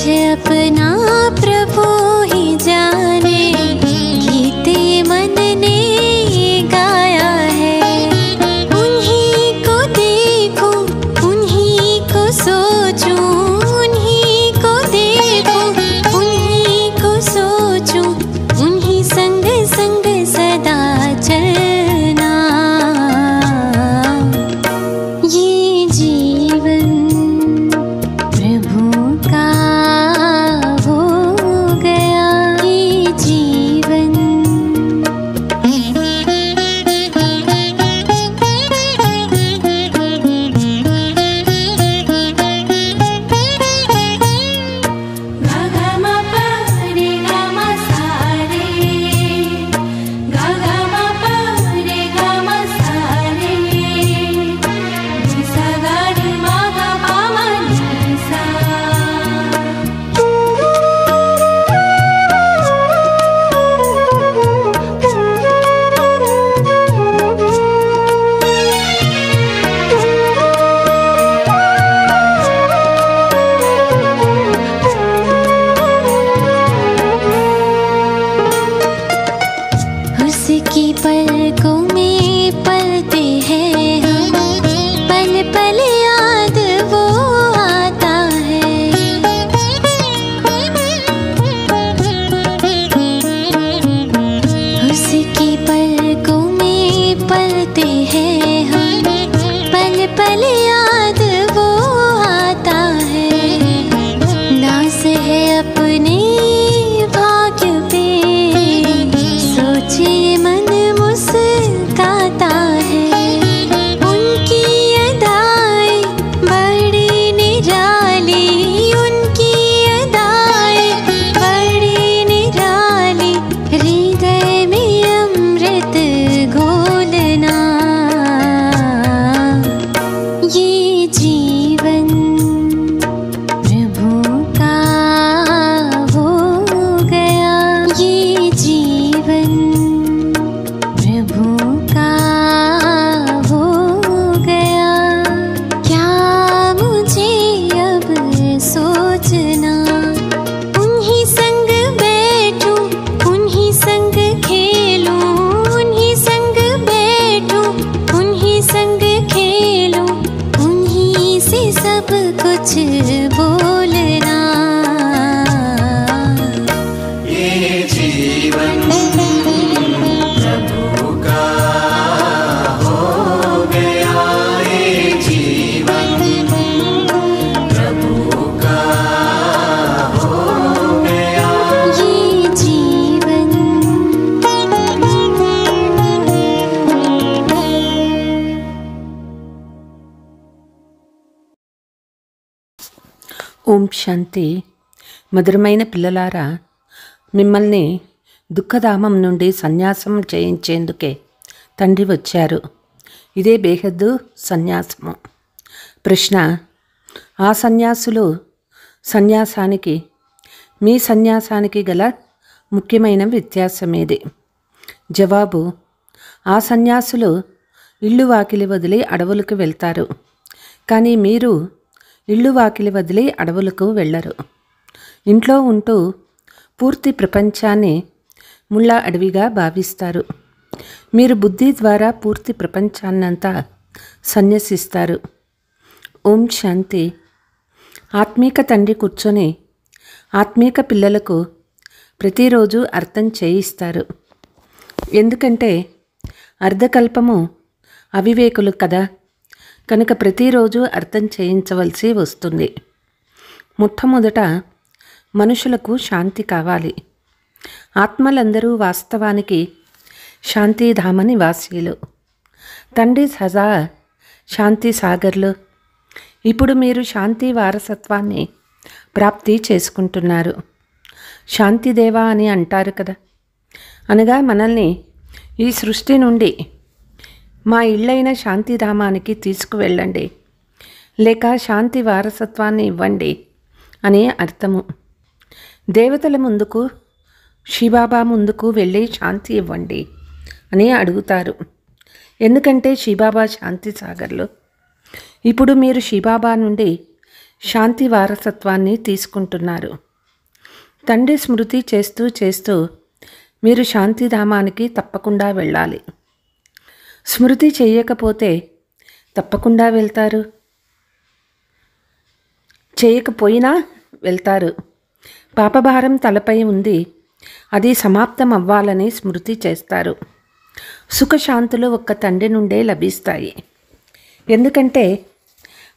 अपना प्रभु ही जाने, गीते मन ने गाया है। उन्हीं को देखूं, उन्हीं को सोचूं, उन्हीं को देखूं, उन्हीं को सोचूं, उन्हीं संग संग सदा चलना। ये जीवन प्रभु का हो गया, ये जीवन। गा गा मा पा रे गा मा सा रे, गा गा मा पा रे गा मा सा रे, नी सा गा रे मा गा पा मा नी सा। उसकी पलकों में पलते हैं हम, पल पल याद वो आता है। उसकी पलकों में पलते हैं हम, पल पल याद वो आता है। नाज है अपने भाग्य पे, सोचे मन मुस्काता है। उनकी अदाएं बड़ी निराली, उनकी अदाएं बड़ी निराली, हृदय में अमृत घोलना। ये जीवन प्रभु का हो गया, ये जीवन प्रभु का हो गया। क्या मुझे अब सोचना, उन्हीं संग बैठूं, उन्हीं संग खेलूं, उन्हीं संग बैठूं, उन्हीं संग खेलूं, उन्हीं से सब कुछ बोलना। ये जीवन प्रभु का हो गया, ये जीवन प्रभु का हो गया। ये जीवन। ఓం శాంతి. మధురమైన పిల్లలారా, మిమ్మల్ని దుఃఖధామం నుండి సన్యాసం చేయించేందుకే తండ్రి వచ్చారు. ఇదే బేహద్దు సన్యాసము. ప్రశ్న: ఆ సన్యాసులు సన్యాసానికి మీ సన్యాసానికి గల ముఖ్యమైన వ్యత్యాసమేది? జవాబు: ఆ సన్యాసులు ఇల్లు వాకిలి వదిలి అడవులకు వెళ్తారు, కానీ మీరు ఇల్లు వాకిలి వదిలి అడవులకు వెళ్ళరు. ఇంట్లో ఉంటూ పూర్తి ప్రపంచాన్ని ముళ్ళ అడవిగా భావిస్తారు. మీరు బుద్ధి ద్వారా పూర్తి ప్రపంచాన్నంతా సన్యసిస్తారు. ఓం శాంతి. ఆత్మీక తండ్రి కూర్చొని ఆత్మీక పిల్లలకు ప్రతిరోజు అర్థం చేయిస్తారు. ఎందుకంటే అర్ధకల్పము అవివేకులు కదా, కనుక ప్రతిరోజు అర్థం చేయించవలసి వస్తుంది. మొట్టమొదట మనుషులకు శాంతి కావాలి. ఆత్మలందరూ వాస్తవానికి శాంతిధామ నివాసీలు. తండ్రి సదా శాంతి సాగర్లు. ఇప్పుడు మీరు శాంతి వారసత్వాన్ని ప్రాప్తి చేసుకుంటున్నారు. శాంతిదేవా అని అంటారు కదా, అనగా మనల్ని ఈ సృష్టి నుండి మా ఇళ్ళైన శాంతిధామానికి తీసుకువెళ్ళండి, లేక శాంతి వారసత్వాన్ని ఇవ్వండి అని అర్థము. దేవతల ముందుకు, శివబాబా ముందుకు వెళ్ళి శాంతి ఇవ్వండి అని అడుగుతారు. ఎందుకంటే శివబాబా శాంతి సాగర్లు. ఇప్పుడు మీరు శివబాబా నుండి శాంతి వారసత్వాన్ని తీసుకుంటున్నారు. తండ్రి స్మృతి చేస్తూ చేస్తూ మీరు శాంతిధామానికి తప్పకుండా వెళ్ళాలి. స్మృతి చేయకపోతే తప్పకుండా వెళ్తారు, చేయకపోయినా వెళ్తారు. పాపభారం తలపై ఉంది, అది సమాప్తం అవ్వాలని స్మృతి చేస్తారు. సుఖశాంతులు ఒక్క తండ్రి నుండే లభిస్తాయి. ఎందుకంటే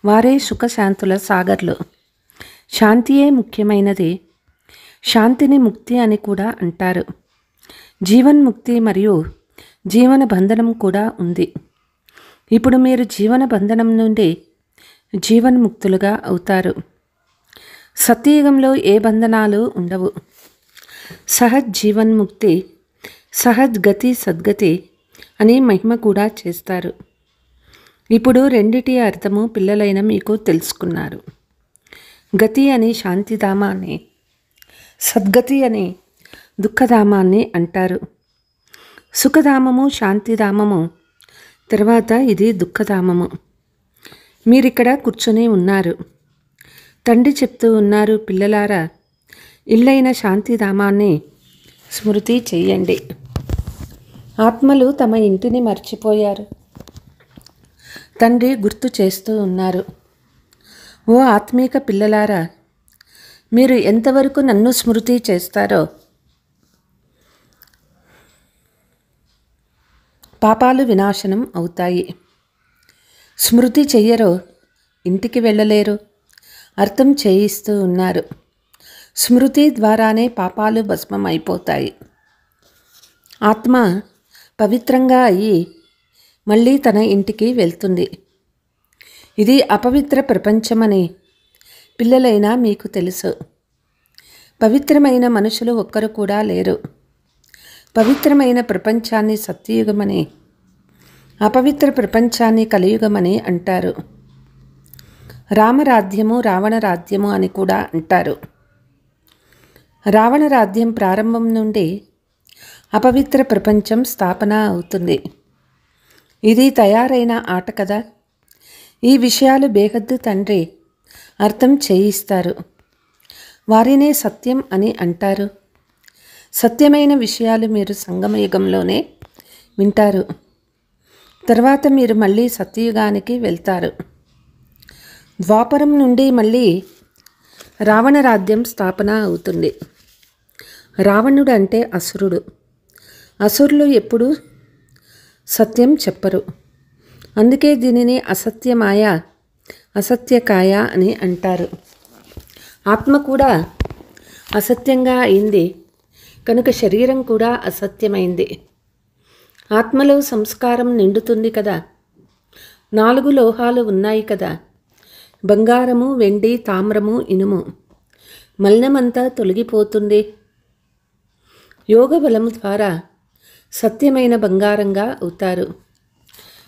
వారే సుఖశాంతుల సాగర్లు. శాంతియే ముఖ్యమైనది. శాంతిని ముక్తి అని కూడా అంటారు. జీవన్ముక్తి మరియు జీవన బంధనం కూడా ఉంది. ఇప్పుడు మీరు జీవన బంధనం నుండి జీవన్ముక్తులుగా అవుతారు. సత్యయుగంలో ఏ బంధనాలు ఉండవు. సహజ్ జీవన్ముక్తి, సహజ్ గతి సద్గతి అని మహిమ కూడా చేస్తారు. ఇప్పుడు రెండిటి అర్థము పిల్లలైన మీకు తెలుసుకున్నారు. గతి అని శాంతిధామాన్ని, సద్గతి అని దుఃఖధామాన్ని అంటారు. సుఖధామము శాంతిధామము, తర్వాత ఇది దుఃఖధామము. మీరిక్కడ కూర్చొని ఉన్నారు. తండ్రి చెప్తూ ఉన్నారు, పిల్లలారా ఇల్లైన శాంతిధామాన్ని స్మృతి చెయ్యండి. ఆత్మలు తమ ఇంటిని మర్చిపోయారు. తండ్రి గుర్తు చేస్తూ ఉన్నారు, ఓ ఆత్మీక పిల్లలారా, మీరు ఎంతవరకు నన్ను స్మృతి చేస్తారో పాపాలు వినాశనం అవుతాయి. స్మృతి చెయ్యరో ఇంటికి వెళ్ళలేరు. అర్థం చేయిస్తూ ఉన్నారు. స్మృతి ద్వారానే పాపాలు భస్మం అయిపోతాయి. ఆత్మ పవిత్రంగా అయ్యి మళ్ళీ తన ఇంటికి వెళ్తుంది. ఇది అపవిత్ర ప్రపంచమని పిల్లలైనా మీకు తెలుసు. పవిత్రమైన మనుషులు ఒక్కరు కూడా లేరు. పవిత్రమైన ప్రపంచాన్ని సత్యయుగమని, అపవిత్ర ప్రపంచాన్ని కలియుగమని అంటారు. రామరాజ్యము రావణరాజ్యము అని కూడా అంటారు. రావణరాజ్యం ప్రారంభం నుండి అపవిత్ర ప్రపంచం స్థాపన అవుతుంది. ఇది తయారైన ఆట కదా. ఈ విషయాలు బేహద్దు తండ్రి అర్థం చేయిస్తారు. వారినే సత్యం అని అంటారు. సత్యమైన విషయాలు మీరు సంగమయుగంలోనే వింటారు. తర్వాత మీరు మళ్ళీ సత్యయుగానికి వెళ్తారు. ద్వాపరం నుండి మళ్ళీ రావణరాజ్యం స్థాపన అవుతుంది. రావణుడు అంటే అసురుడు. అసురులు ఎప్పుడూ సత్యం చెప్పరు. అందుకే దీనిని అసత్యమాయ, అసత్యకాయ అని అంటారు. ఆత్మ కూడా అసత్యంగా అయింది కనుక శరీరం కూడా అసత్యమైంది. ఆత్మలో సంస్కారం నిండుతుంది కదా. 4 లోహాలు ఉన్నాయి కదా, బంగారము, వెండి, తామ్రము, ఇనుము. మలినమంతా తొలగిపోతుంది. యోగ బలము ద్వారా సత్యమైన బంగారంగా అవుతారు.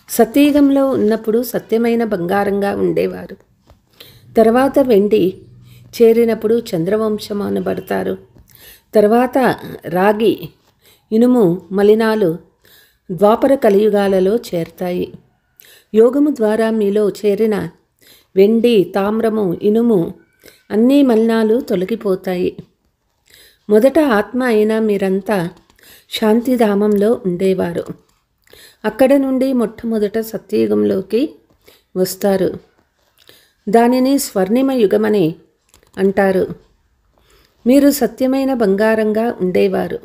సత్యయుగంలో ఉన్నప్పుడు సత్యమైన బంగారంగా ఉండేవారు. తర్వాత వెండి చేరినప్పుడు చంద్రవంశం అనబడతారు. తర్వాత రాగి, ఇనుము, మలినాలు ద్వాపర కలియుగాలలో చేరతాయి. యోగము ద్వారా మీలో చేరిన వెండి, తామ్రము, ఇనుము అన్నీ మలినాలు తొలగిపోతాయి. మొదట ఆత్మ అయినా మీరంతా శాంతిధామంలో ఉండేవారు. అక్కడ నుండి మొట్టమొదట సత్యయుగంలోకి వస్తారు. దానిని స్వర్ణిమ యుగమని అంటారు. మీరు సత్యమైన బంగారంగా ఉండేవారు.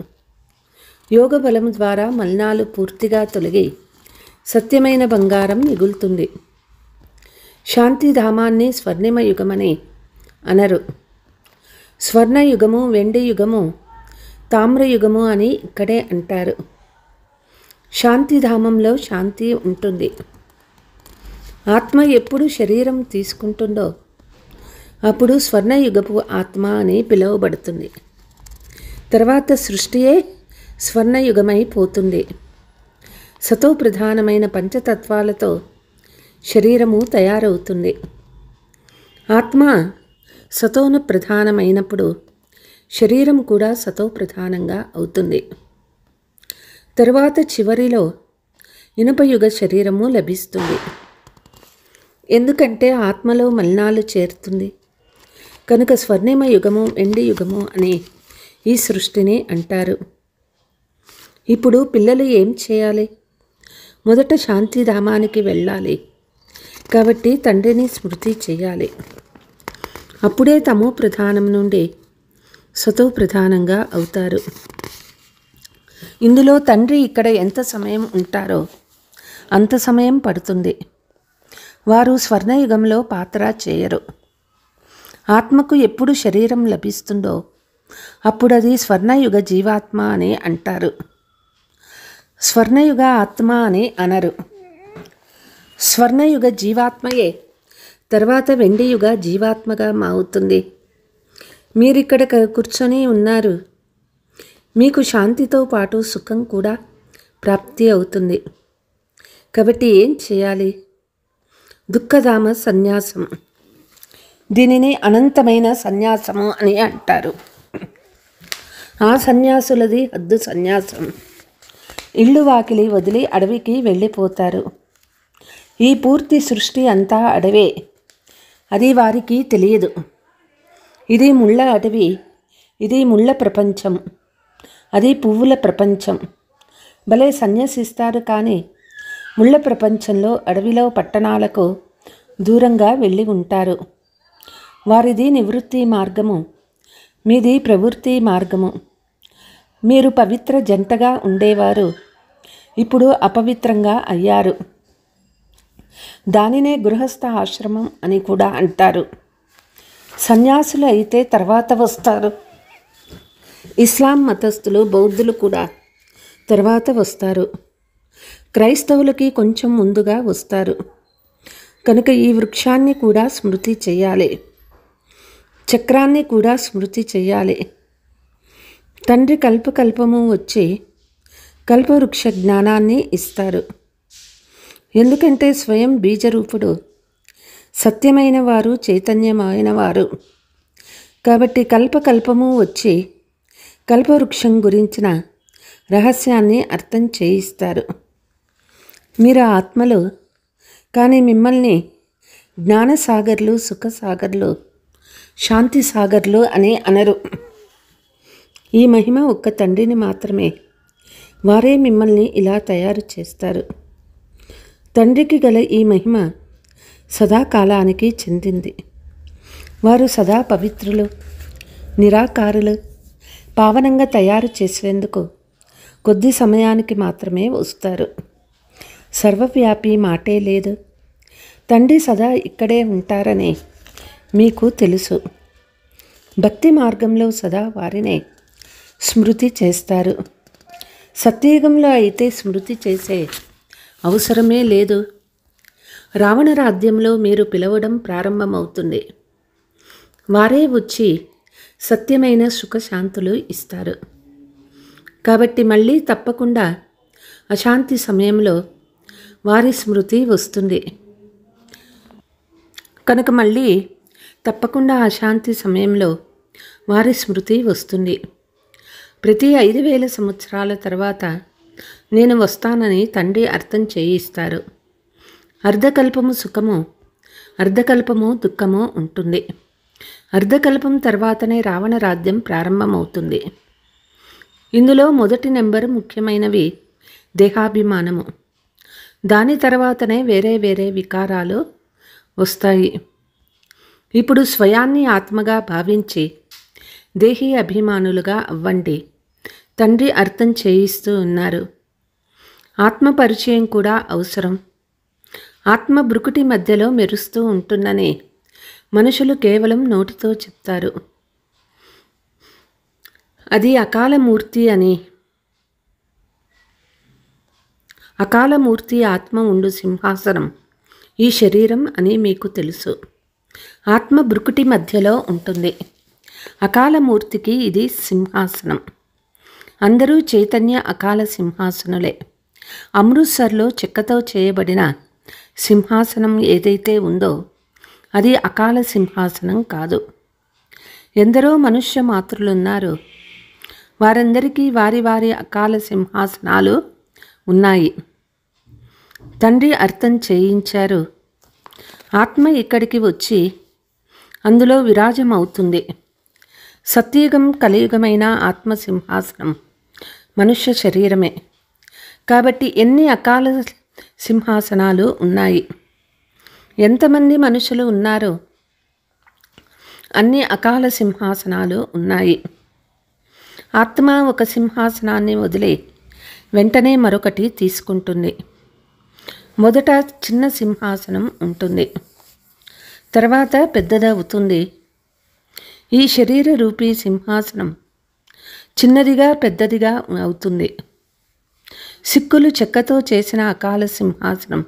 యోగ బలం ద్వారా మలినాలు పూర్తిగా తొలగి సత్యమైన బంగారం మిగులుతుంది. శాంతిధామాన్ని స్వర్ణిమ యుగమని అనరు. స్వర్ణయుగము, వెండి యుగము, తామ్రయుగము అని ఇక్కడే అంటారు. శాంతిధామంలో శాంతి ఉంటుంది. ఆత్మ ఎప్పుడు శరీరం తీసుకుంటుందో అప్పుడు స్వర్ణయుగపు ఆత్మ అని పిలువబడుతుంది. తర్వాత సృష్టియే స్వర్ణయుగమైపోతుంది. సతో ప్రధానమైన పంచతత్వాలతో శరీరము తయారవుతుంది. ఆత్మ సతోను ప్రధానమైనప్పుడు శరీరం కూడా సతో ప్రధానంగా అవుతుంది. తరువాత చివరిలో ఇనుపయుగ శరీరము లభిస్తుంది. ఎందుకంటే ఆత్మలో మలినాలు చేరుతుంది. కనుక స్వర్ణిమ యుగము, వెండి యుగము అని ఈ సృష్టిని అంటారు. ఇప్పుడు పిల్లలు ఏం చేయాలి? మొదట శాంతిధామానికి వెళ్ళాలి. కాబట్టి తండ్రిని స్మృతి చేయాలి. అప్పుడే తమో ప్రధానం నుండి సతో ప్రధానంగా అవుతారు. ఇందులో తండ్రి ఇక్కడ ఎంత సమయం ఉంటారో అంత సమయం పడుతుంది. వారు స్వర్ణయుగంలో పాత్ర చేయరు. ఆత్మకు ఎప్పుడు శరీరం లభిస్తుందో అప్పుడు అది స్వర్ణయుగ జీవాత్మ అని అంటారు. స్వర్ణయుగ ఆత్మ అని అనరు. స్వర్ణయుగ జీవాత్మయే తర్వాత వెండి యుగ జీవాత్మగా మారుతుంది. మీరిక్కడ కూర్చొని ఉన్నారు. మీకు శాంతితో పాటు సుఖం కూడా ప్రాప్తి అవుతుంది. కాబట్టి ఏం చేయాలి? దుఃఖధామ సన్యాసం. దీనిని అనంతమైన సన్యాసము అని అంటారు. ఆ సన్యాసులది హద్దు సన్యాసం. ఇల్లు వాకిలి వదిలి అడవికి వెళ్ళిపోతారు. ఈ పూర్తి సృష్టి అంతా అడవే. అది వారికి తెలియదు. ఇది ముళ్ళ అడవి, ఇది ముళ్ళ ప్రపంచం, అది పువ్వుల ప్రపంచం. భలే సన్యసిస్తారు. కానీ ముళ్ళ ప్రపంచంలో అడవిలో పట్టణాలకు దూరంగా వెళ్ళి ఉంటారు. వారిది నివృత్తి మార్గము, మీది ప్రవృత్తి మార్గము. మీరు పవిత్ర జంటగా ఉండేవారు, ఇప్పుడు అపవిత్రంగా అయ్యారు. దానినే గృహస్థ ఆశ్రమం అని కూడా అంటారు. సన్యాసులు అయితే తర్వాత వస్తారు. ఇస్లాం మతస్థులు, బౌద్ధులు కూడా తర్వాత వస్తారు. క్రైస్తవులకి కొంచెం ముందుగా వస్తారు. కనుక ఈ వృక్షాన్ని కూడా స్మృతి చేయాలి. చక్రాన్ని కూడా స్మృతి చేయాలి. తండ్రి కల్పకల్పము వచ్చి కల్పవృక్ష జ్ఞానాన్ని ఇస్తారు. ఎందుకంటే స్వయం బీజరూపుడు, సత్యమైన వారు, చైతన్యమైన వారు. కాబట్టి కల్పకల్పము వచ్చి కల్పవృక్షం గురించిన రహస్యాన్ని అర్థం చేయిస్తారు. మీరు ఆత్మలు, కానీ మిమ్మల్ని జ్ఞానసాగర్లు, సుఖసాగర్లు, శాంతి సాగర్లు అని అనరు. ఈ మహిమ ఒక్క తండ్రిని మాత్రమే. వారే మిమ్మల్ని ఇలా తయారు చేస్తారు. తండ్రికి గల ఈ మహిమ సదాకాలానికి చెందింది. వారు సదా పవిత్రులు, నిరాకారులు. పావనంగా తయారు చేసేందుకు కొద్ది సమయానికి మాత్రమే వస్తారు. సర్వవ్యాపి మాటే లేదు. తండ్రి సదా ఇక్కడే ఉంటారని మీకు తెలుసు. భక్తి మార్గంలో సదా వారినే స్మృతి చేస్తారు. సత్యయుగంలో అయితే స్మృతి చేసే అవసరమే లేదు. రావణ రాజ్యంలో మీరు పిలవడం ప్రారంభమవుతుంది. వారే వచ్చి సత్యమైన సుఖశాంతులు ఇస్తారు. కాబట్టి మళ్ళీ తప్పకుండా అశాంతి సమయంలో వారి స్మృతి వస్తుంది. కనుక మళ్ళీ తప్పకుండా అశాంతి సమయంలో వారి స్మృతి వస్తుంది. ప్రతి 5000 సంవత్సరాల తర్వాత నేను వస్తానని తండ్రి అర్థం చేయిస్తారు. అర్ధకల్పము సుఖము, అర్ధకల్పము దుఃఖము ఉంటుంది. అర్ధకల్పం తర్వాతనే రావణ రాజ్యం ప్రారంభమవుతుంది. ఇందులో మొదటి నెంబరు ముఖ్యమైనవి దేహాభిమానము. దాని తర్వాతనే వేరే వేరే వికారాలు వస్తాయి. ఇప్పుడు స్వయాన్ని ఆత్మగా భావించి దేహీ అభిమానులుగా అవ్వండి. తండ్రి అర్థం చేయిస్తూ ఉన్నారు. ఆత్మ పరిచయం కూడా అవసరం. ఆత్మ బ్రుకుటి మధ్యలో మెరుస్తూ ఉంటుందని మనుషులు కేవలం నోటితో చెప్తారు. అది అకాలమూర్తి అని. అకాలమూర్తి ఆత్మ ఉండు సింహాసనం ఈ శరీరం అని మీకు తెలుసు. ఆత్మ బ్రుకుటి మధ్యలో ఉంటుంది. అకాలమూర్తికి ఇది సింహాసనం. అందరూ చైతన్య అకాల సింహాసనులే. అమృత్సర్లో చెక్కతో చేయబడిన సింహాసనం ఏదైతే ఉందో అది అకాల సింహాసనం కాదు. ఎందరో మనుష్య మాతృలున్నారు. వారందరికీ వారి వారి అకాల సింహాసనాలు ఉన్నాయి. తండ్రి అర్థం చేయించారు. ఆత్మ ఇక్కడికి వచ్చి అందులో విరాజమవుతుంది. సత్యయుగం కలియుగమైన ఆత్మసింహాసనం మనుష్య శరీరమే. కాబట్టి ఎన్ని అకాల సింహాసనాలు ఉన్నాయి? ఎంతమంది మనుషులు ఉన్నారో అన్ని అకాల సింహాసనాలు ఉన్నాయి. ఆత్మ ఒక సింహాసనాన్ని వదిలి వెంటనే మరొకటి తీసుకుంటుంది. మొదట చిన్న సింహాసనం ఉంటుంది, తర్వాత పెద్దదవుతుంది. ఈ శరీర రూపీ సింహాసనం చిన్నదిగా పెద్దదిగా అవుతుంది. సిక్కులు చెక్కతో చేసిన అకాల సింహాసనం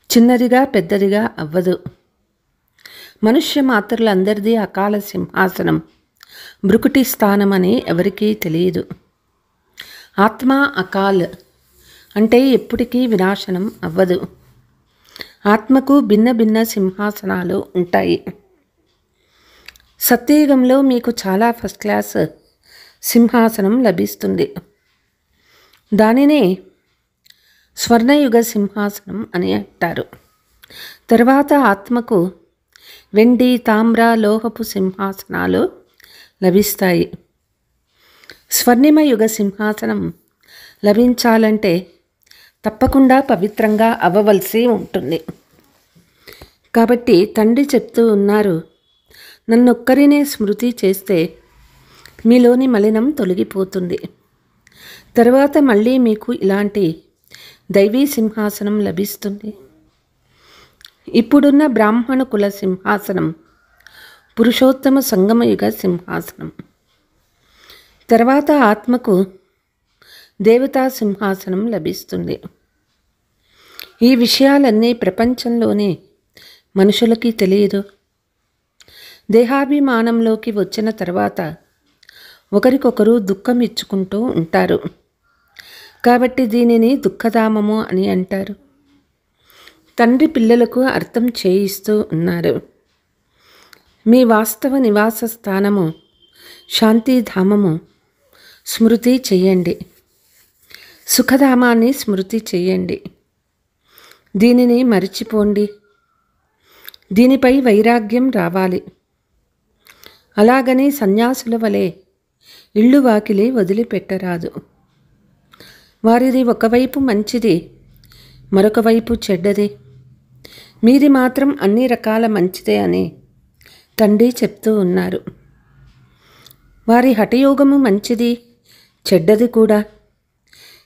చిన్నదిగా పెద్దదిగా అవ్వదు. మనుష్య మాతృలందరిది అకాల సింహాసనం భృకుటి స్థానమని ఎవరికీ తెలియదు. ఆత్మ అకాల్ అంటే ఎప్పటికీ వినాశనం అవ్వదు. ఆత్మకు భిన్న భిన్న సింహాసనాలు ఉంటాయి. సత్యయుగంలో మీకు చాలా ఫస్ట్ క్లాస్ సింహాసనం లభిస్తుంది. దానినే స్వర్ణయుగ సింహాసనం అని అంటారు. తర్వాత ఆత్మకు వెండి, తామ్ర, లోహపు సింహాసనాలు లభిస్తాయి. స్వర్ణిమ యుగ సింహాసనం లభించాలంటే తప్పకుండా పవిత్రంగా అవ్వవలసి ఉంటుంది. కాబట్టి తండ్రి చెప్తూ ఉన్నారు, నన్నొక్కరినే స్మృతి చేస్తే మీలోని మలినం తొలగిపోతుంది. తర్వాత మళ్ళీ మీకు ఇలాంటి దైవీ సింహాసనం లభిస్తుంది. ఇప్పుడున్న బ్రాహ్మణ కుల సింహాసనం పురుషోత్తమ సంగమయుగ సింహాసనం. తర్వాత ఆత్మకు దేవతా సింహాసనం లభిస్తుంది. ఈ విషయాలన్నీ ప్రపంచంలోని మనుషులకి తెలియదు. దేహాభిమానంలోకి వచ్చిన తర్వాత ఒకరికొకరు దుఃఖం ఇచ్చుకుంటూ ఉంటారు. కాబట్టి దీనిని దుఃఖధామము అని అంటారు. తండ్రి పిల్లలకు అర్థం చేయిస్తూ ఉన్నారు. మీ వాస్తవ నివాస స్థానము శాంతిధామము స్మృతి చెయ్యండి. సుఖధామాన్ని స్మృతి చెయ్యండి. దీనిని మరిచిపోండి. దీనిపై వైరాగ్యం రావాలి. అలాగని సన్యాసుల వలె ఇళ్ళు వాకిలి వదిలిపెట్టరాదు. వారిది ఒకవైపు మంచిది, మరొక వైపు చెడ్డది. మీది మాత్రం అన్ని రకాల మంచిదే అని తండ్రి చెప్తూ ఉన్నారు. వారి హఠయోగము మంచిది, చెడ్డది కూడా.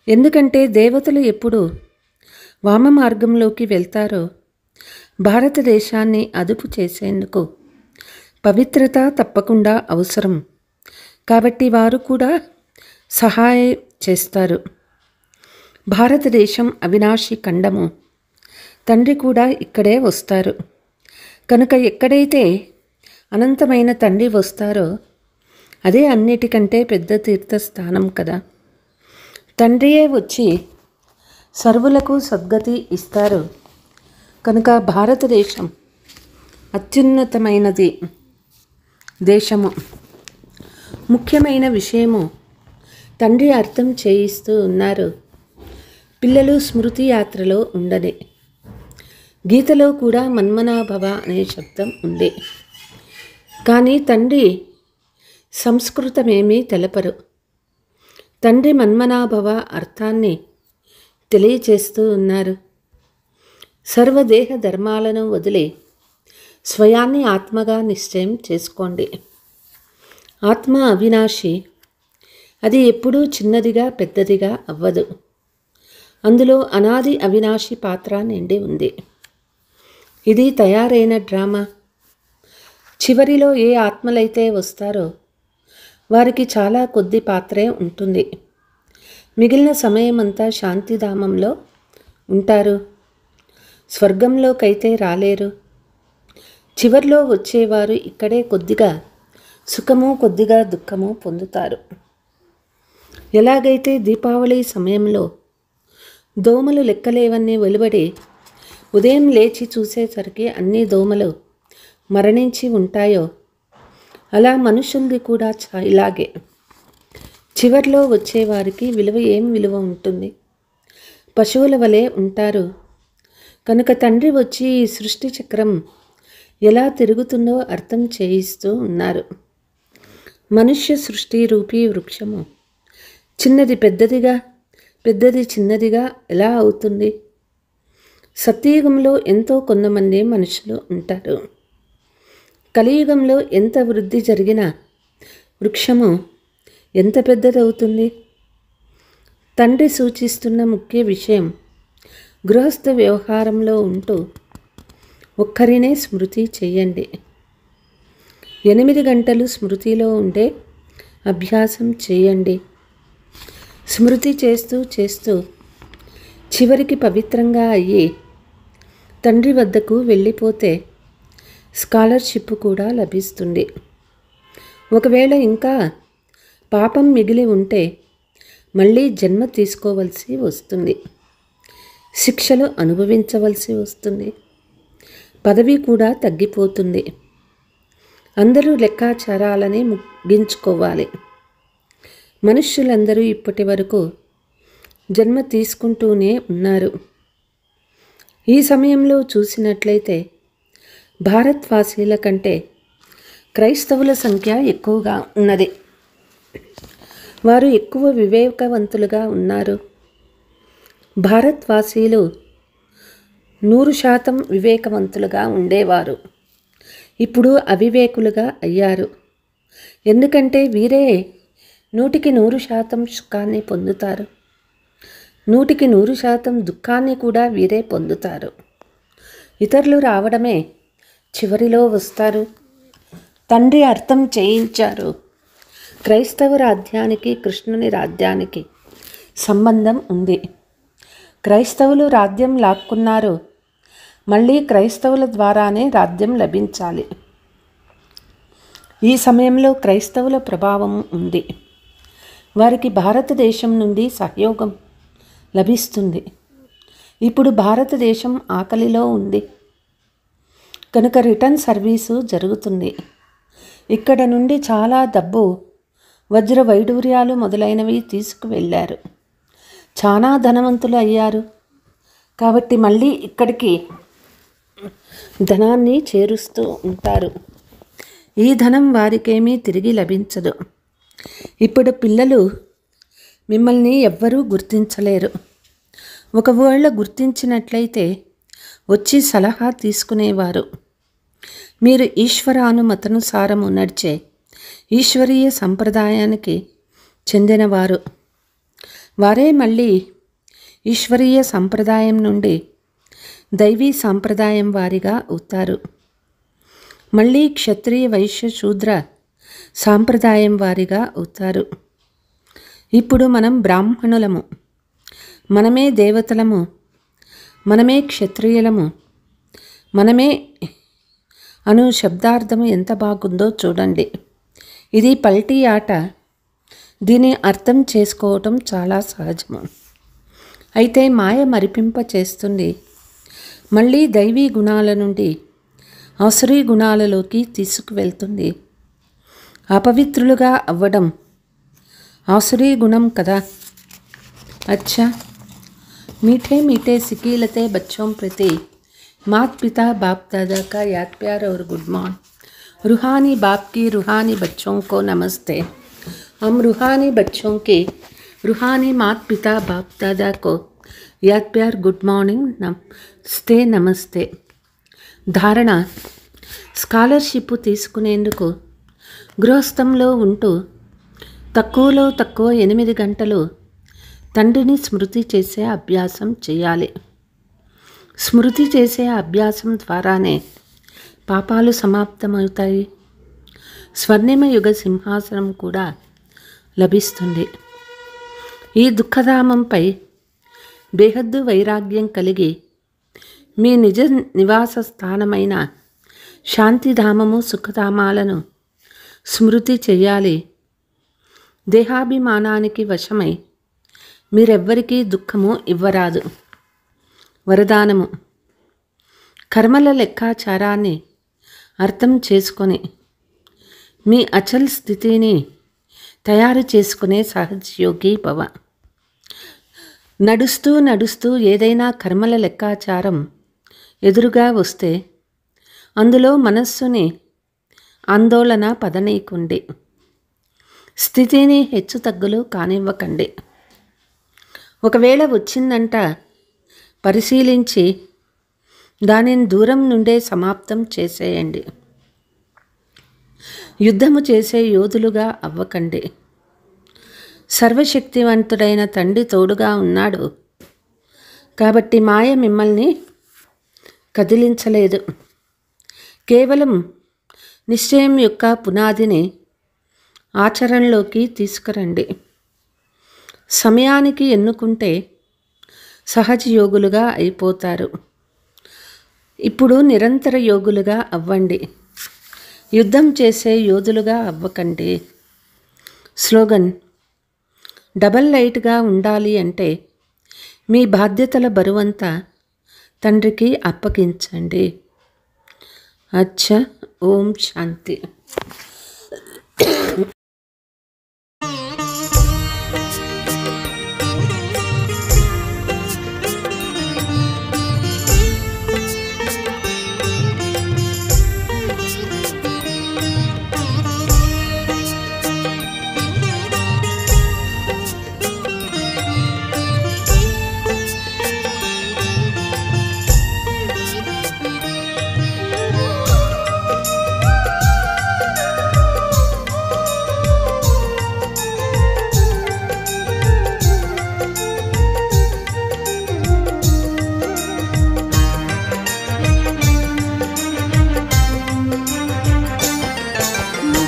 ఎందుకంటే దేవతలు ఎప్పుడు వామ మార్గంలోకి వెళ్తారో భారతదేశాన్ని అదుపు చేసేందుకు పవిత్రత తప్పకుండా అవసరం. కాబట్టి వారు కూడా సహాయం చేస్తారు. భారతదేశం అవినాశి ఖండము. తండ్రి కూడా ఇక్కడే వస్తారు. కనుక ఎక్కడైతే అనంతమైన తండ్రి వస్తారో అదే అన్నిటికంటే పెద్ద తీర్థస్థానం కదా. తండ్రియే వచ్చి సర్వులకు సద్గతి ఇస్తారు. కనుక భారతదేశం అత్యున్నతమైనది దేశము. ముఖ్యమైన విషయము తండ్రి అర్థం చేయిస్తూ ఉన్నారు. పిల్లలు స్మృతి యాత్రలో ఉండని. గీతలో కూడా మన్మనాభవ అనే శబ్దం ఉంది. కానీ తండ్రి సంస్కృతమేమీ తెలపరు. తండ్రి మన్మనాభవ అర్థాన్ని తెలియచేస్తూ ఉన్నారు. సర్వదేహ ధర్మాలను వదిలి స్వయాన్ని ఆత్మగా నిశ్చయం చేసుకోండి. ఆత్మ అవినాశి. అది ఎప్పుడూ చిన్నదిగా పెద్దదిగా అవ్వదు. అందులో అనాది అవినాశి పాత్ర నిండి ఉంది. ఇది తయారైన డ్రామా. చివరిలో ఏ ఆత్మలైతే వస్తారో వారికి చాలా కొద్ది పాత్రే ఉంటుంది. మిగిలిన సమయమంతా శాంతిధామంలో ఉంటారు. స్వర్గంలోకైతే రాలేరు. చివర్లో వచ్చేవారు ఇక్కడే కొద్దిగా సుఖము కొద్దిగా దుఃఖము పొందుతారు. ఎలాగైతే దీపావళి సమయంలో దోమలు లెక్కలేవన్నీ వెలువడి ఉదయం లేచి చూసేసరికి అన్ని దోమలు మరణించి ఉంటాయో అలా మనుషులది కూడా ఇలాగే. చివర్లో వచ్చేవారికి ఏం విలువ ఉంటుంది? పశువుల వలె ఉంటారు. కనుక తండ్రి వచ్చి ఈ సృష్టి చక్రం ఎలా తిరుగుతుందో అర్థం చేయిస్తూ ఉన్నారు. మనుష్య సృష్టి రూపీ వృక్షము చిన్నది పెద్దదిగా, పెద్దది చిన్నదిగా ఎలా అవుతుంది? సత్యయుగంలో ఎంతో కొంతమంది మనుషులు ఉంటారు. కలియుగంలో ఎంత వృద్ధి జరిగినా వృక్షము ఎంత పెద్దదవుతుంది? తండ్రి సూచిస్తున్న ముఖ్య విషయం, గృహస్థ వ్యవహారంలో ఉంటూ ఒక్కరినే స్మృతి చెయ్యండి. 8 గంటలు స్మృతిలో ఉండే అభ్యాసం చేయండి. స్మృతి చేస్తూ చేస్తూ చివరికి పవిత్రంగా అయ్యి తండ్రి వద్దకు వెళ్ళిపోతే స్కాలర్షిప్ కూడా లభిస్తుంది. ఒకవేళ ఇంకా పాపం మిగిలి ఉంటే మళ్ళీ జన్మ తీసుకోవలసి వస్తుంది, శిక్షలు అనుభవించవలసి వస్తుంది, పదవి కూడా తగ్గిపోతుంది. అందరూ లెక్కాచారాలని ముగించుకోవాలి. మనుష్యులందరూ ఇప్పటి వరకు జన్మ తీసుకుంటూనే ఉన్నారు. ఈ సమయంలో చూసినట్లయితే భారత్వాసీల కంటే క్రైస్తవుల సంఖ్య ఎక్కువగా ఉన్నది. వారు ఎక్కువ వివేకవంతులుగా ఉన్నారు. భారత్వాసీలు 100% వివేకవంతులుగా ఉండేవారు. ఇప్పుడు అవివేకులుగా అయ్యారు. ఎందుకంటే వీరే 100% సుఖాన్ని పొందుతారు, 100% దుఃఖాన్ని కూడా వీరే పొందుతారు. ఇతరులు రావడమే చివరిలో వస్తారు. తండ్రి అర్థం చేయించారు. క్రైస్తవ రాజ్యానికి కృష్ణుని రాజ్యానికి సంబంధం ఉంది. క్రైస్తవులు రాజ్యం లాక్కున్నారు, మళ్ళీ క్రైస్తవుల ద్వారానే రాజ్యం లభించాలి. ఈ సమయంలో క్రైస్తవుల ప్రభావం ఉంది. వారికి భారతదేశం నుండి సహయోగం లభిస్తుంది. ఇప్పుడు భారతదేశం ఆకలిలో ఉంది కనుక రిటర్న్ సర్వీసు జరుగుతుంది. ఇక్కడ నుండి చాలా డబ్బు, వజ్ర వైడూర్యాలు మొదలైనవి తీసుకువెళ్ళారు. చాలా ధనవంతులు అయ్యారు. కాబట్టి మళ్ళీ ఇక్కడికి ధనాన్ని చేరుస్తూ ఉంటారు. ఈ ధనం వారికేమీ తిరిగి లభించదు. ఇప్పుడు పిల్లలు మిమ్మల్ని ఎవ్వరూ గుర్తించలేరు. ఒకవేళ గుర్తించినట్లయితే వచ్చి సలహా తీసుకునేవారు. మీరు ఈశ్వరానుమతనుసారము నడిచే ఈశ్వరీయ సంప్రదాయానికి చెందినవారు. వారే మళ్ళీ ఈశ్వరీయ సంప్రదాయం నుండి దైవీ సాంప్రదాయం వారిగా అవుతారు. మళ్ళీ క్షత్రియ వైశ్య శూద్ర సాంప్రదాయం వారిగా అవుతారు. ఇప్పుడు మనం బ్రాహ్మణులము, మనమే దేవతలము, మనమే క్షత్రియులము, మనమే అను శబ్దార్థము ఎంత బాగుందో చూడండి. ఇది పల్టీ ఆట. దీన్ని అర్థం చేసుకోవటం చాలా సహజము. అయితే మాయ మరిపింప చేస్తుంది. మళ్ళీ దైవీ గుణాల నుండి ఆసురీ గుణాలలోకి తీసుకువెళ్తుంది. అపవిత్రులుగా అవ్వడం ఆసురీ గుణం కదా. अच्छा, मीठे मीठे सिकीलते बच्चों प्रति माता पिता बाप दादा का याद प्यार और गुड मॉर्निंग. रूहानी बाप की रूहानी बच्चों को नमस्ते. हम रूहानी बच्चों के रूहानी माता पिता बाप दादा को याद प्यार गुड मॉर्निंग नमस्ते नमस्ते. ధారణ, స్కాలర్షిప్ తీసుకునేందుకు గృహస్థంలో ఉంటూ తక్కువలో తక్కువ 8 గంటలు తండ్రిని స్మృతి చేసే అభ్యాసం చేయాలి. స్మృతి చేసే అభ్యాసం ద్వారానే పాపాలు సమాప్తమవుతాయి. స్వర్ణిమ యుగ సింహాసనం కూడా లభిస్తుంది. ఈ దుఃఖధామంపై బేహద్దు వైరాగ్యం కలిగి మీ నిజ నివాస స్థానమైన శాంతిధామము సుఖధామాలను స్మృతి చెయ్యాలి. దేహాభిమానానికి వశమై మీరెవ్వరికీ దుఃఖము ఇవ్వరాదు. వరదానము, కర్మల లెక్కాచారాన్ని అర్థం చేసుకొని మీ అచల్ స్థితిని తయారు చేసుకునే సహజయోగి భవ. నడుస్తూ నడుస్తూ ఏదైనా కర్మల లెక్కాచారం ఎదురుగా వస్తే అందులో మనస్సుని ఆందోళన పదనీయకండి. స్థితిని హెచ్చు తగ్గులు కానివ్వకండి. ఒకవేళ వచ్చిందంట పరిశీలించి దానిని దూరం నుండే సమాప్తం చేసేయండి. యుద్ధము చేసే యోధులుగా అవ్వకండి. సర్వశక్తివంతుడైన తండ్రి తోడుగా ఉన్నాడు కాబట్టి మాయ మిమ్మల్ని కదిలించలేదు. కేవలం నిశ్చయం యొక్క పునాదిని ఆచరణలోకి తీసుకురండి. సమయానికి ఎన్నుకుంటే సహజ యోగులుగా అయిపోతారు. ఇప్పుడు నిరంతర యోగులుగా అవ్వండి. యుద్ధం చేసే యోధులుగా అవ్వకండి. స్లోగన్: డబల్ లైట్గా ఉండాలి అంటే మీ బాధ్యతల బరువంతా తండ్రికి అప్పగించండి. అచ్చా. ఓం శాంతి.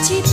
मुझे